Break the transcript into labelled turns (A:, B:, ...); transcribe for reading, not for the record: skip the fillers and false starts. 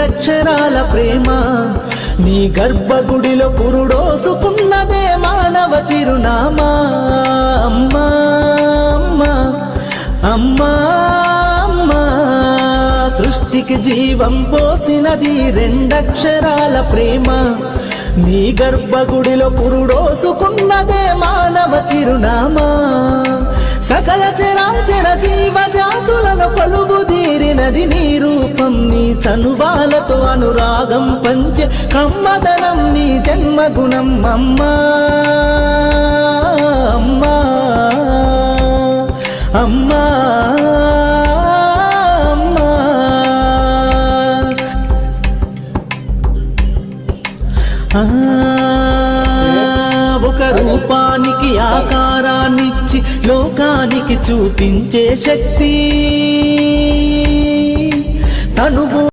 A: రెండక్షరాల ప్రేమ నీ గర్భగుడిలో పురుడోసుకున్నదే మానవ చిరునామా అమ్మా అమ్మా అమ్మా అమ్మా సృష్టికి జీవం పోసినది రెండక్షరాల ప్రేమ నీ గర్భగుడిలో పురుడోసుకున్నదే మానవ చిరునామా సకల చరాచర జీవ జాతులను కొలువుదీరినది నీ రూపం నీ చనువాలతో అనురాగం పంచే కమ్మదనం నీ జన్మగుణం అమ్మా అమ్మా అమ్మా ఒక రూపానికి ఆకారాన్నిచ్చి లోకానికి చూపించే శక్తి తనువు